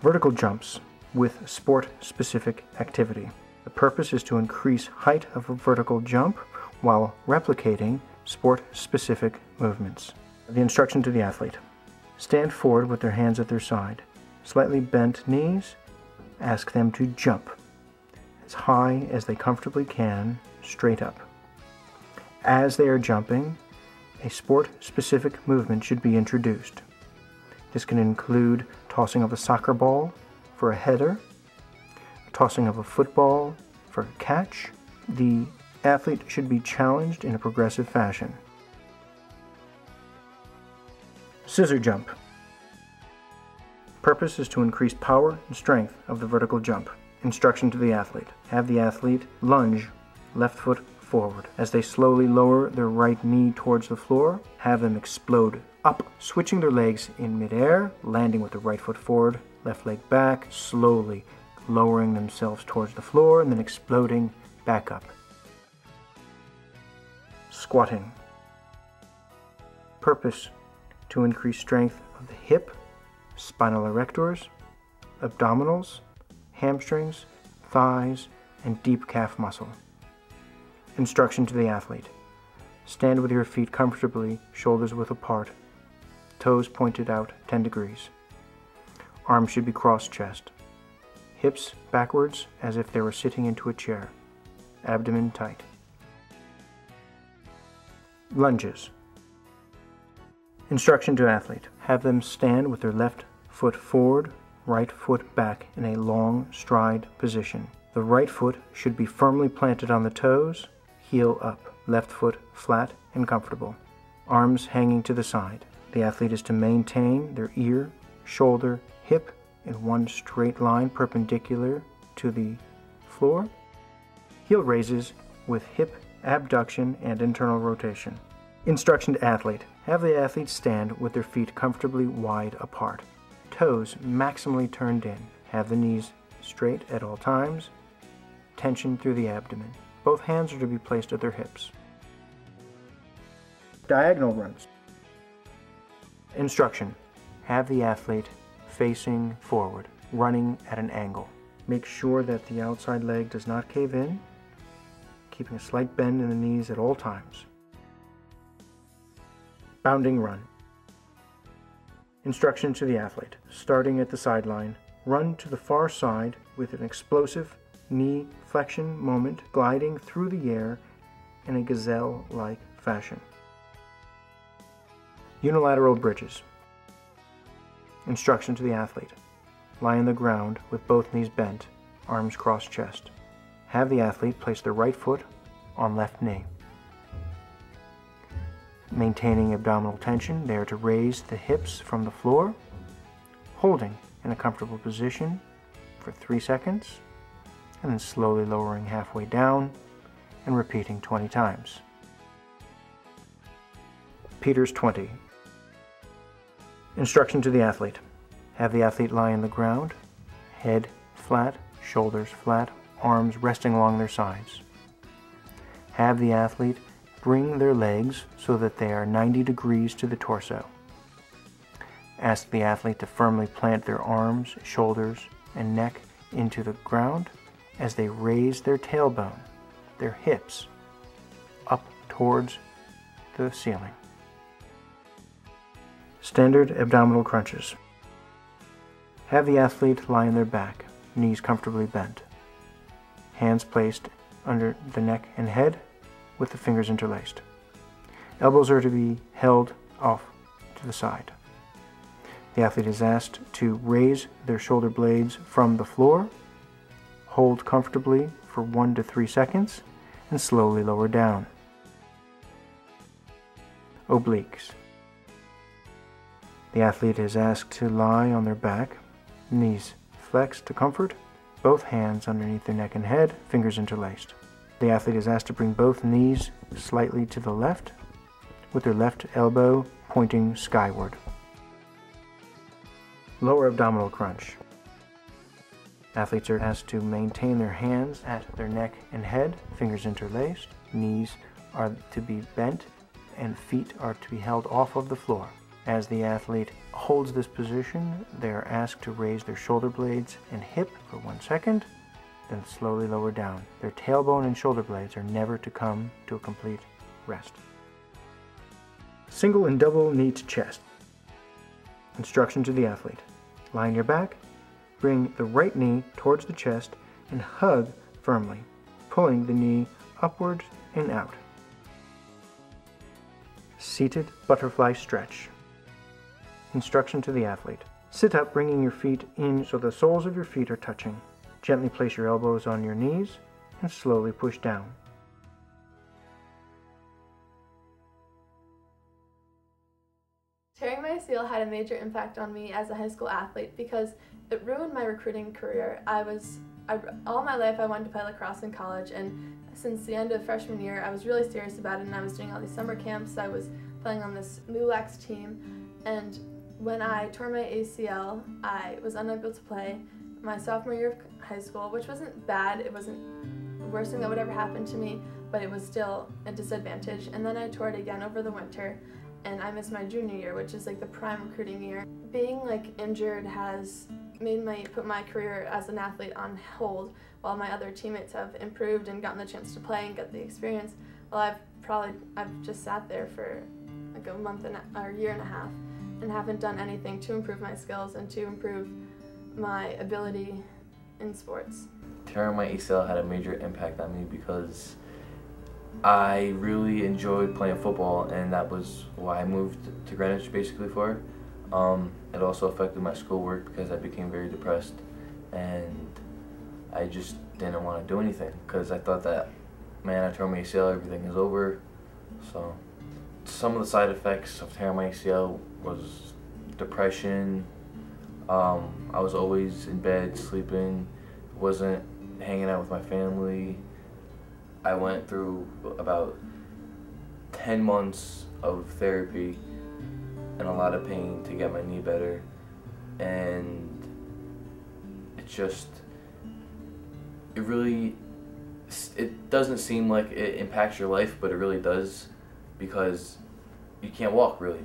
Vertical jumps with sport-specific activity. The purpose is to increase height of a vertical jump while replicating sport-specific movements. The instruction to the athlete. Stand forward with their hands at their side. Slightly bent knees. Ask them to jump as high as they comfortably can, straight up. As they are jumping, a sport-specific movement should be introduced. This can include tossing of a soccer ball for a header, tossing of a football for a catch. The athlete should be challenged in a progressive fashion. Scissor jump. Purpose is to increase power and strength of the vertical jump. Instruction to the athlete. Have the athlete lunge left foot forward. As they slowly lower their right knee towards the floor, have them explode up, switching their legs in midair, landing with the right foot forward, left leg back, slowly lowering themselves towards the floor and then exploding back up. Squatting. Purpose to increase strength of the hip, spinal erectors, abdominals, hamstrings, thighs, and deep calf muscle. Instruction to the athlete. Stand with your feet comfortably, shoulders width apart, toes pointed out 10 degrees. Arms should be cross-chest. Hips backwards as if they were sitting into a chair. Abdomen tight. Lunges. Instruction to athlete. Have them stand with their left foot forward, right foot back in a long stride position. The right foot should be firmly planted on the toes, heel up, left foot flat and comfortable. Arms hanging to the side. The athlete is to maintain their ear, shoulder, hip in one straight line perpendicular to the floor. Heel raises with hip abduction and internal rotation. Instruction to athlete. Have the athlete stand with their feet comfortably wide apart. Toes maximally turned in. Have the knees straight at all times. Tension through the abdomen. Both hands are to be placed at their hips. Diagonal runs. Instruction. Have the athlete facing forward, running at an angle. Make sure that the outside leg does not cave in, keeping a slight bend in the knees at all times. Bounding run. Instruction to the athlete. Starting at the sideline, run to the far side with an explosive knee flexion moment, gliding through the air in a gazelle-like fashion. Unilateral bridges. Instruction to the athlete. Lie on the ground with both knees bent, arms cross-chest. Have the athlete place their right foot on left knee. Maintaining abdominal tension, they are to raise the hips from the floor, holding in a comfortable position for 3 seconds, and then slowly lowering halfway down and repeating 20 times. Peters 20. Instruction to the athlete. Have the athlete lie on the ground, head flat, shoulders flat, arms resting along their sides. Have the athlete bring their legs so that they are 90 degrees to the torso. Ask the athlete to firmly plant their arms, shoulders, and neck into the ground as they raise their tailbone, their hips, up towards the ceiling. Standard abdominal crunches. Have the athlete lie on their back, knees comfortably bent. Hands placed under the neck and head with the fingers interlaced. Elbows are to be held off to the side. The athlete is asked to raise their shoulder blades from the floor, hold comfortably for 1 to 3 seconds, and slowly lower down. Obliques. The athlete is asked to lie on their back, knees flexed to comfort, both hands underneath their neck and head, fingers interlaced. The athlete is asked to bring both knees slightly to the left, with their left elbow pointing skyward. Lower abdominal crunch. Athletes are asked to maintain their hands at their neck and head, fingers interlaced. Knees are to be bent and feet are to be held off of the floor. As the athlete holds this position, they are asked to raise their shoulder blades and hip for 1 second, then slowly lower down. Their tailbone and shoulder blades are never to come to a complete rest. Single and double knee to chest. Instruction to the athlete. Lie on your back, bring the right knee towards the chest and hug firmly, pulling the knee upward and out. Seated butterfly stretch. Instruction to the athlete. Sit up, bringing your feet in so the soles of your feet are touching. Gently place your elbows on your knees and slowly push down. Tearing my ACL had a major impact on me as a high school athlete because it ruined my recruiting career. All my life I wanted to play lacrosse in college, and since the end of freshman year I was really serious about it, and I was doing all these summer camps. I was playing on this LULAC's team, and when I tore my ACL, I was unable to play my sophomore year of high school, which wasn't bad. It wasn't the worst thing that would ever happen to me, but it was still a disadvantage. And then I tore it again over the winter, and I missed my junior year, which is like the prime recruiting year. Being injured has made me put my career as an athlete on hold, while my other teammates have improved and gotten the chance to play and get the experience. Well, I've just sat there for like a month or a year and a half and haven't done anything to improve my skills and to improve my ability in sports. Tearing my ACL had a major impact on me because I really enjoyed playing football, and that was why I moved to Greenwich basically for. It also affected my schoolwork because I became very depressed, and I just didn't want to do anything because I thought that, man, I tore my ACL, everything is over. So some of the side effects of tearing my ACL was depression. I was always in bed sleeping, wasn't hanging out with my family. I went through about 10 months of therapy and a lot of pain to get my knee better, and it doesn't seem like it impacts your life, but it really does, because you can't walk really.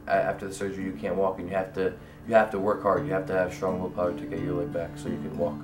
After the surgery you can't walk, and you have to work hard, you have to have strong willpower to get your leg back so you can walk.